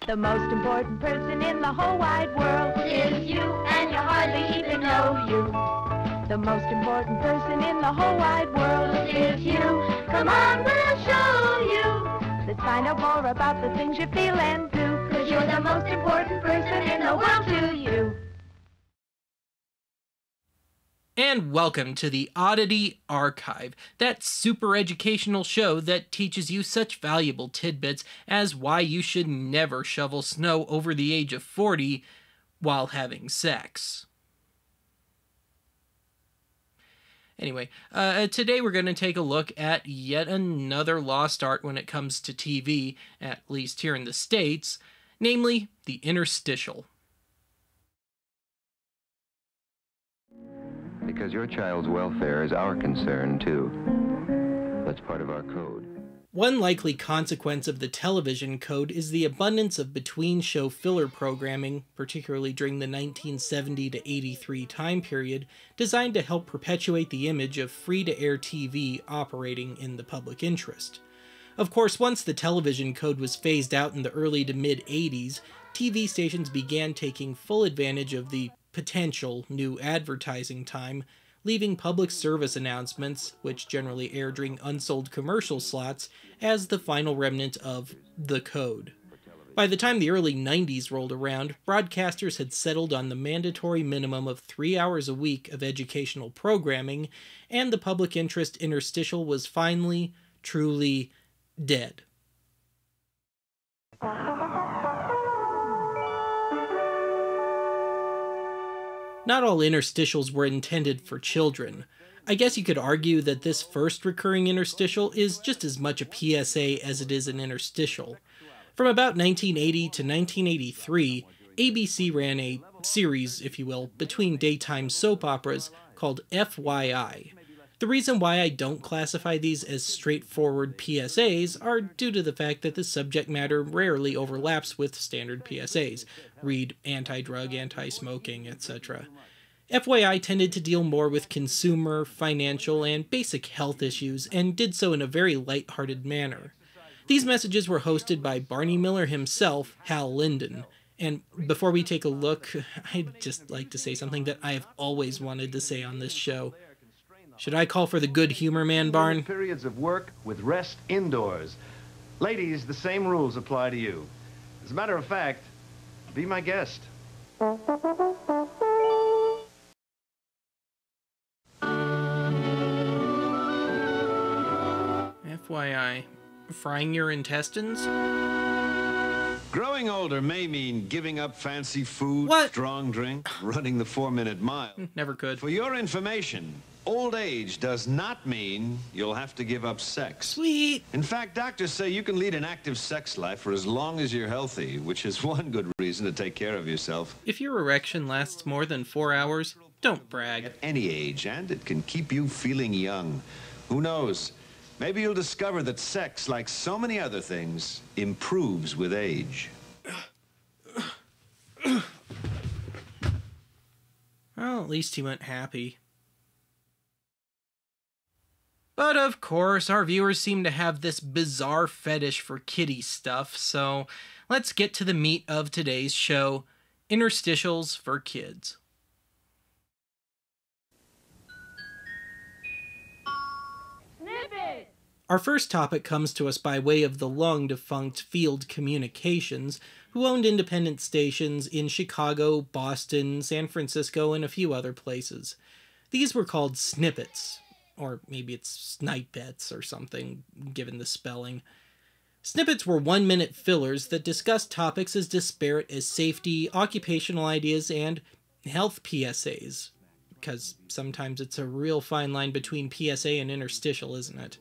The most important person in the whole wide world is you, and you hardly even know you. The most important person in the whole wide world is you. Come on, we'll show you. Let's find out more about the things you feel and do, 'cause you're the most important person in the world to you. And welcome to the Oddity Archive, that super educational show that teaches you such valuable tidbits as why you should never shovel snow over the age of 40 while having sex. Anyway, today we're going to take a look at yet another lost art when it comes to TV, at least here in the States, namely the interstitial. Because your child's welfare is our concern, too. That's part of our code. One likely consequence of the television code is the abundance of between-show filler programming, particularly during the 1970 to 83 time period, designed to help perpetuate the image of free-to-air TV operating in the public interest. Of course, once the television code was phased out in the early to mid-80s, TV stations began taking full advantage of the potential new advertising time, leaving public service announcements, which generally air during unsold commercial slots, as the final remnant of the code. By the time the early 90s rolled around, broadcasters had settled on the mandatory minimum of 3 hours a week of educational programming, and the public interest interstitial was finally, truly dead. Not all interstitials were intended for children. I guess you could argue that this first recurring interstitial is just as much a PSA as it is an interstitial. From about 1980 to 1983, ABC ran a series, if you will, between daytime soap operas called FYI. The reason why I don't classify these as straightforward PSAs are due to the fact that the subject matter rarely overlaps with standard PSAs. Read anti-drug, anti-smoking, etc. FYI tended to deal more with consumer, financial, and basic health issues, and did so in a very light-hearted manner. These messages were hosted by Barney Miller himself, Hal Linden. And before we take a look, I'd just like to say something that I have always wanted to say on this show. Should I call for the good humor man, Barn? Periods of work with rest indoors. Ladies, the same rules apply to you. As a matter of fact, be my guest. FYI, frying your intestines? Growing older may mean giving up fancy food, What? strong drink, running the 4-minute mile. Never could. For your information, old age does not mean you'll have to give up sex. Sweet! In fact, doctors say you can lead an active sex life for as long as you're healthy, which is one good reason to take care of yourself. If your erection lasts more than 4 hours, don't brag. At any age, and it can keep you feeling young. Who knows? Maybe you'll discover that sex, like so many other things, improves with age. Well, at least he went happy. But of course, our viewers seem to have this bizarre fetish for kiddie stuff, so let's get to the meat of today's show, interstitials for kids. Our first topic comes to us by way of the long-defunct Field Communications, who owned independent stations in Chicago, Boston, San Francisco, and a few other places. These were called snippets, or maybe it's snipettes or something, given the spelling. Snippets were 1-minute fillers that discussed topics as disparate as safety, occupational ideas, and health PSAs. Because sometimes it's a real fine line between PSA and interstitial, isn't it?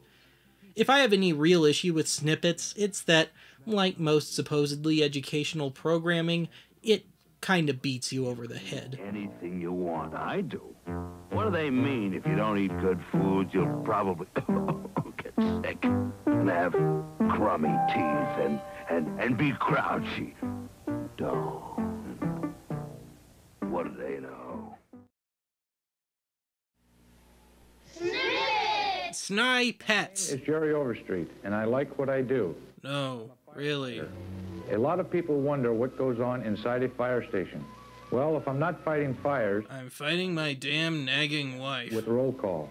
If I have any real issue with snippets, it's that, like most supposedly educational programming, it kind of beats you over the head. Anything you want, I do. What do they mean? If you don't eat good food, you'll probably get sick and have crummy teeth and be grouchy. Don't. What do they know? Snipettes! It's Jerry Overstreet, and I like what I do. No, really. A lot of people wonder what goes on inside a fire station. Well, if I'm not fighting fires... I'm fighting my damn nagging wife. With roll call.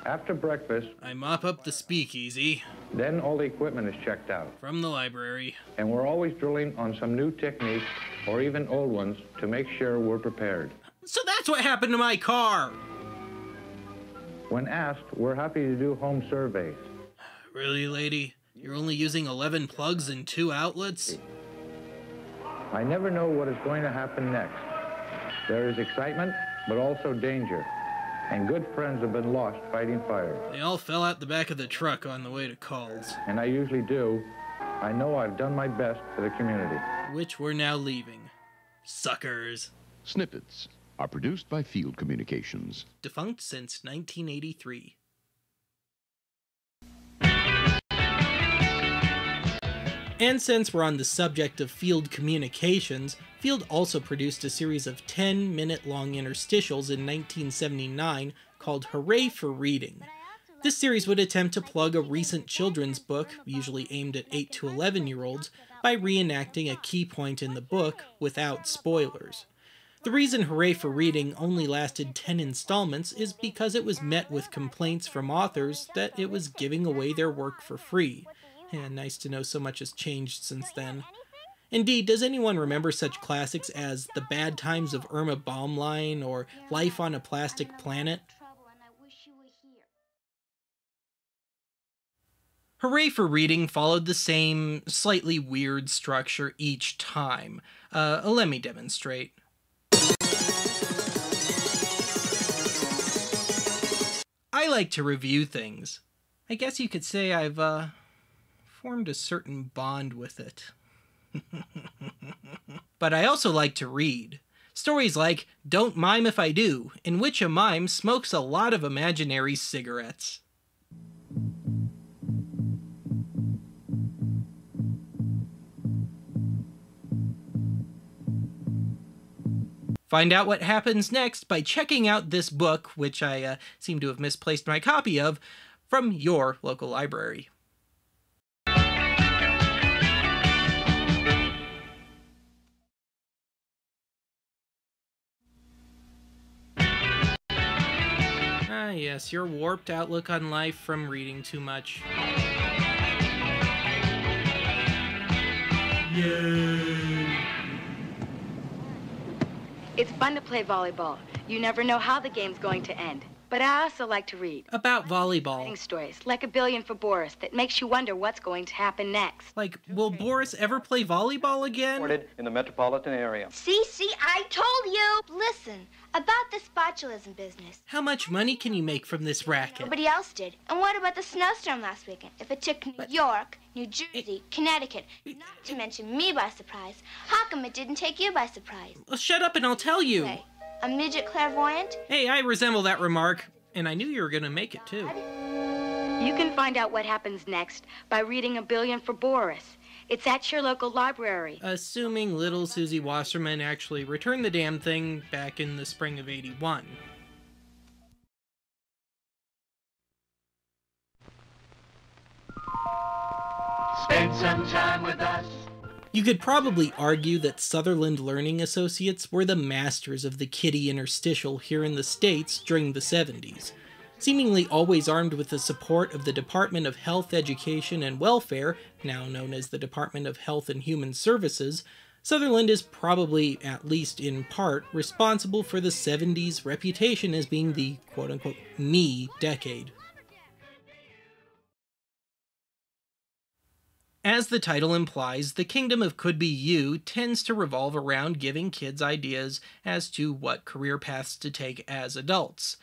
After breakfast... I mop up the speakeasy. Then all the equipment is checked out. From the library. And we're always drilling on some new techniques, or even old ones, to make sure we're prepared. So that's what happened to my car! When asked, we're happy to do home surveys. Really, lady? You're only using 11 plugs and 2 outlets? I never know what is going to happen next. There is excitement, but also danger. And good friends have been lost fighting fires. They all fell out the back of the truck on the way to calls. And I usually do. I know I've done my best for the community. Which we're now leaving. Suckers. Snippets are produced by Field Communications. Defunct since 1983. And since we're on the subject of Field Communications, Field also produced a series of 10-minute-long interstitials in 1979 called Hooray for Reading. This series would attempt to plug a recent children's book, usually aimed at 8 to 11-year-olds, by reenacting a key point in the book without spoilers. The reason Hooray for Reading only lasted 10 installments is because it was met with complaints from authors that it was giving away their work for free. And nice to know so much has changed since then. Indeed, does anyone remember such classics as The Bad Times of Irma Baumlein or Life on a Plastic Planet? Hooray for Reading followed the same, slightly weird structure each time. Let me demonstrate. I like to review things. I guess you could say I've, formed a certain bond with it. But I also like to read. Stories like Don't Mime If I Do, in which a mime smokes a lot of imaginary cigarettes. Find out what happens next by checking out this book, which I seem to have misplaced my copy of, from your local library. Ah, yes, your warped outlook on life from reading too much. Yay! It's fun to play volleyball. You never know how the game's going to end. But I also like to read. About volleyball. Writing stories, like A Billion for Boris, that makes you wonder what's going to happen next. Like, will Boris ever play volleyball again? In the metropolitan area. See, I told you! Listen, about this botulism business. How much money can you make from this racket? Nobody else did. And what about the snowstorm last weekend? If it took New York, New Jersey, Connecticut, not to mention me by surprise, how come it didn't take you by surprise? Well, shut up and I'll tell you. Hey, a midget clairvoyant? Hey, I resemble that remark, and I knew you were gonna make it too. You can find out what happens next by reading A Billion for Boris. It's at your local library. Assuming little Susie Wasserman actually returned the damn thing back in the spring of '81. Spend some time with us. You could probably argue that Sutherland Learning Associates were the masters of the kiddie interstitial here in the States during the 70s. Seemingly always armed with the support of the Department of Health, Education, and Welfare, now known as the Department of Health and Human Services, Sutherland is probably, at least in part, responsible for the 70s reputation as being the quote-unquote me decade. As the title implies, the kingdom of Could Be You tends to revolve around giving kids ideas as to what career paths to take as adults.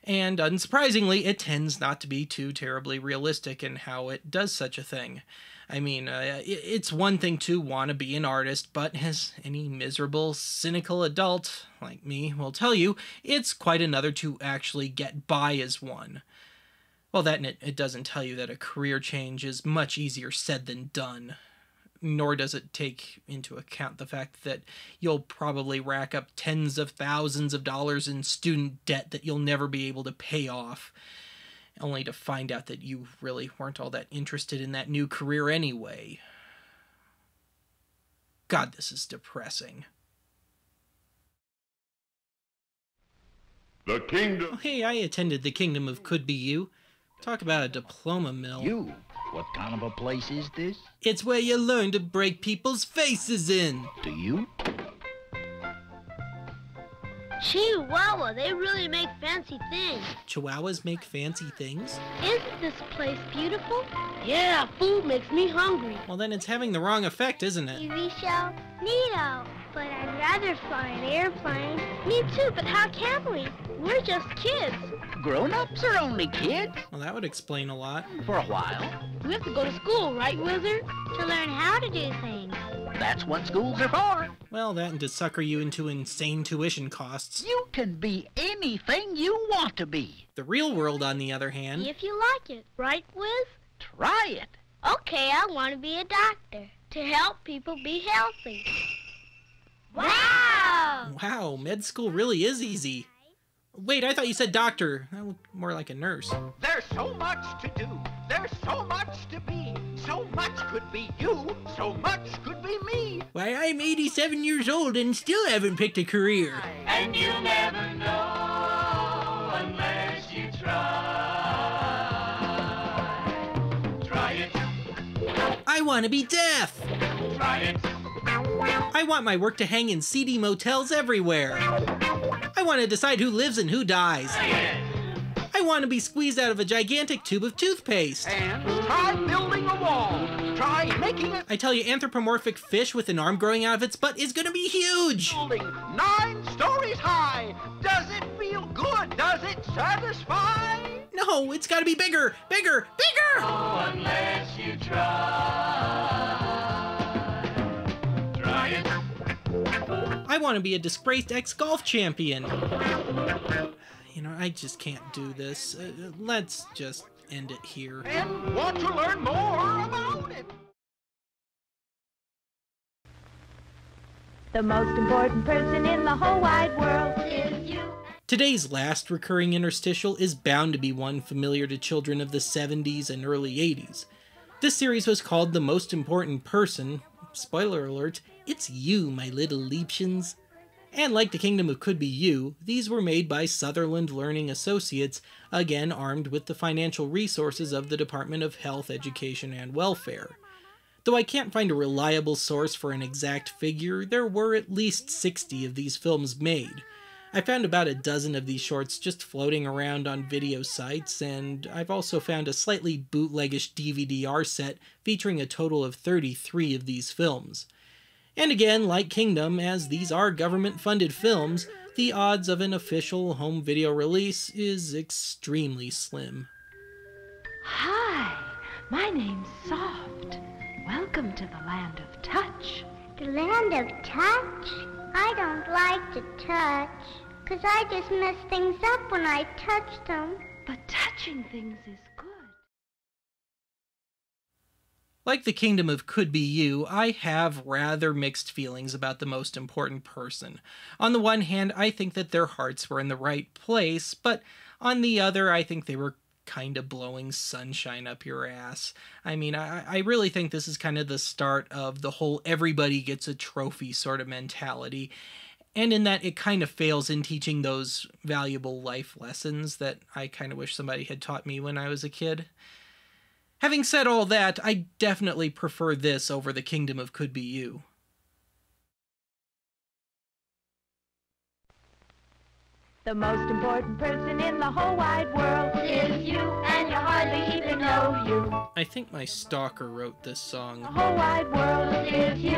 And unsurprisingly, it tends not to be too terribly realistic in how it does such a thing. I mean, it's one thing to want to be an artist, but as any miserable, cynical adult, like me, will tell you, it's quite another to actually get by as one. Well, that and it doesn't tell you that a career change is much easier said than done. Nor does it take into account the fact that you'll probably rack up tens of thousands of dollars in student debt that you'll never be able to pay off, only to find out that you really weren't all that interested in that new career anyway. 'Cause, you know, you can't God, this is depressing. The Kingdom. Oh, hey, I attended the Kingdom of Could Be You. Talk about a diploma mill. You? What kind of a place is this? It's where you learn to break people's faces in. Do you? Chihuahua, they really make fancy things. Chihuahuas make fancy things? Isn't this place beautiful? Yeah, food makes me hungry. Well, then it's having the wrong effect, isn't it? TV show? Neato. But I'd rather fly an airplane. Me too, but how can we? We're just kids. Grown-ups are only kids. Well, that would explain a lot. For a while. We have to go to school, right, Wizard? To learn how to do things. That's what schools are for. Well, that and to sucker you into insane tuition costs. You can be anything you want to be. The real world, on the other hand... If you like it, right, Wiz? Try it. Okay, I want to be a doctor. To help people be healthy. Wow! Wow, med school really is easy. Wait, I thought you said doctor. That looked more like a nurse. There's so much to do. There's so much to be. So much could be you. So much could be me. Why, I'm 87 years old and still haven't picked a career. And you never know unless you try. Try it. I want to be deaf. Try it. I want my work to hang in seedy motels everywhere. I want to decide who lives and who dies. I want to be squeezed out of a gigantic tube of toothpaste. And try building a wall. Try making it. I tell you, anthropomorphic fish with an arm growing out of its butt is going to be huge. Building 9 stories high. Does it feel good? Does it satisfy? No, it's got to be bigger, bigger, bigger. Oh, unless you try. Try it. I want to be a disgraced ex-golf champion. You know, I just can't do this. Let's just end it here. And want to learn more about it. The most important person in the whole wide world is you. Today's last recurring interstitial is bound to be one familiar to children of the 70s and early 80s. This series was called The Most Important Person. Spoiler alert, it's you, my little Liebchens. And like the Kingdom of Could Be You, these were made by Sutherland Learning Associates, again armed with the financial resources of the Department of Health, Education, and Welfare. Though I can't find a reliable source for an exact figure, there were at least 60 of these films made. I found about a dozen of these shorts just floating around on video sites, and I've also found a slightly bootleggish DVD-R set featuring a total of 33 of these films. And again, like Kingdom, as these are government-funded films, the odds of an official home video release is extremely slim. Hi, my name's Soft. Welcome to the land of touch. The land of touch? I don't like to touch, 'cause I just mess things up when I touch them. But touching things is good. Like the Kingdom of Could Be You, I have rather mixed feelings about The Most Important Person. On the one hand, I think that their hearts were in the right place, but on the other, I think they were kind of blowing sunshine up your ass. I mean, I really think this is kind of the start of the whole everybody gets a trophy sort of mentality, and in that it kind of fails in teaching those valuable life lessons that I kind of wish somebody had taught me when I was a kid. Having said all that, I definitely prefer this over the Kingdom of Could Be You. The most important person in the whole wide world is you, and you hardly even know you. I think my stalker wrote this song. The whole wide world is you.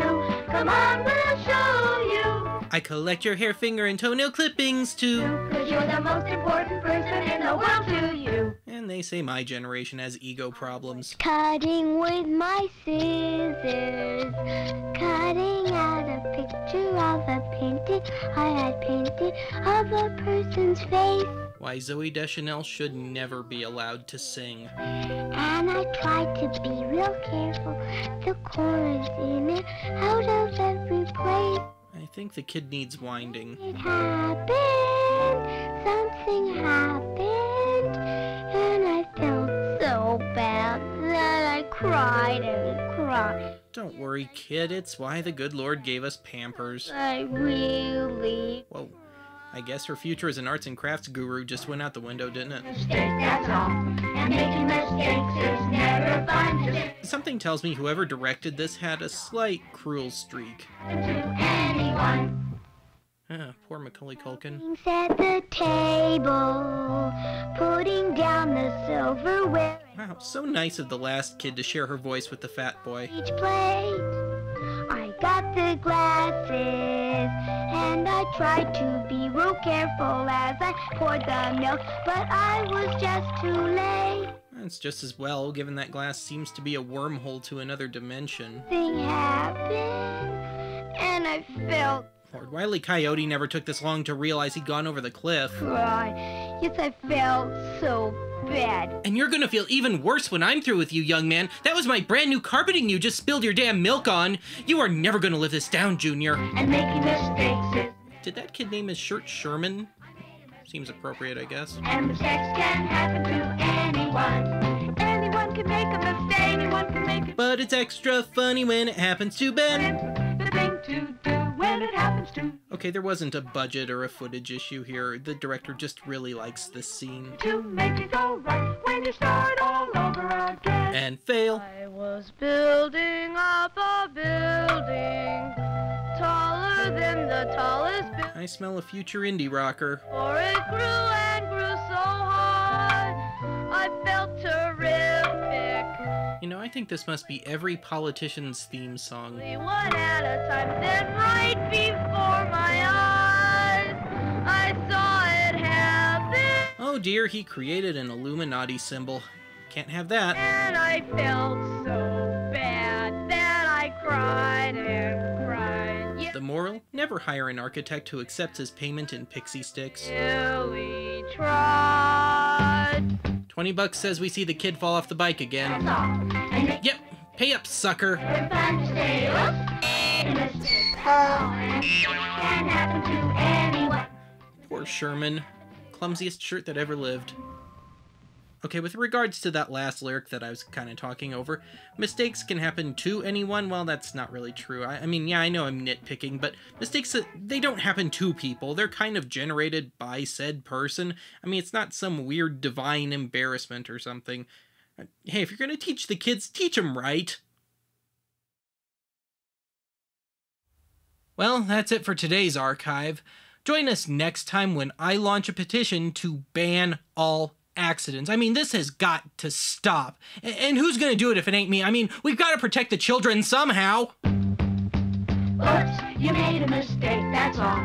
Come on, we'll show you. I collect your hair, finger, and toenail clippings too. 'Cause you're the most important person in the world to you. And they say my generation has ego problems. Cutting with my scissors, cutting out a picture of a painting I had painted of a person's face. Why Zooey Deschanel should never be allowed to sing. And I tried to be real careful, the chorus in it, out of every place. I think the kid needs winding. It happened, something happened, and I felt so bad that I cried and cried. Don't worry, kid. It's why the good Lord gave us Pampers. I really... Whoa. I guess her future as an arts and crafts guru just went out the window, didn't it? Mistake, that's all. And making mistakes is never fun. Something tells me whoever directed this had a slight cruel streak. To anyone. Poor Macaulay Culkin. At the table, putting down the silverware. Wow, so nice of the last kid to share her voice with the fat boy. Each plate, I got the glasses, and I tried to be real careful as I poured the milk, but I was just too late. It's just as well, given that glass seems to be a wormhole to another dimension. Thing happened, and I felt... Lord, Wile E. Coyote never took this long to realize he'd gone over the cliff. Cry. Yes, I felt so bad. And you're gonna feel even worse when I'm through with you, young man. That was my brand new carpeting you just spilled your damn milk on. You are never gonna live this down, Junior. And making mistakes is... Did that kid name his shirt Sherman? Seems appropriate, I guess. And mistakes can happen to anyone. Anyone can make a mistake. Anyone can make it. But it's extra funny when it happens to Ben. The thing to do when it happens to... Okay, there wasn't a budget or a footage issue here. The director just really likes this scene. To make it go right when you start all over again. And fail. I was building up a building taller than the tallest building. I smell a future indie rocker. For it grew and grew so high, I felt terrific. You know, I think this must be every politician's theme song. One at a time, then right before my eyes, I saw it happen. Oh dear, he created an Illuminati symbol. Can't have that. And I felt so bad that I cried and cried. Yeah. The moral? Never hire an architect who accepts his payment in pixie sticks. We tried. $20 says we see the kid fall off the bike again. Yep, pay up, sucker. Poor Sherman. Clumsiest shirt that ever lived. Okay, with regards to that last lyric that I was kind of talking over, mistakes can happen to anyone. Well, that's not really true. I mean, yeah, I know I'm nitpicking, but mistakes, they don't happen to people. They're kind of generated by said person. I mean, it's not some weird divine embarrassment or something. Hey, if you're going to teach the kids, teach them right. Well, that's it for today's archive. Join us next time when I launch a petition to ban all accidents. I mean, this has got to stop. And who's gonna do it if it ain't me? I mean, we've got to protect the children somehow. Oops, you made a mistake, that's all.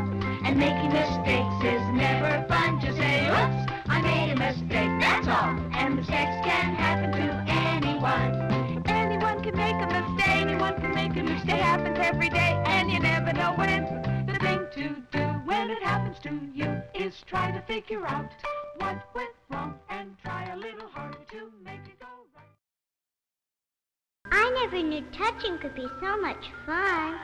And making mistakes is never fun. Just say, oops, I made a mistake, that's all. And mistakes can happen to anyone. Anyone can make a mistake. Anyone can make a mistake. It happens every day, and you never know when. The thing to do when it happens to you is try to figure out what went wrong and try a little harder to make it go right. I never knew touching could be so much fun.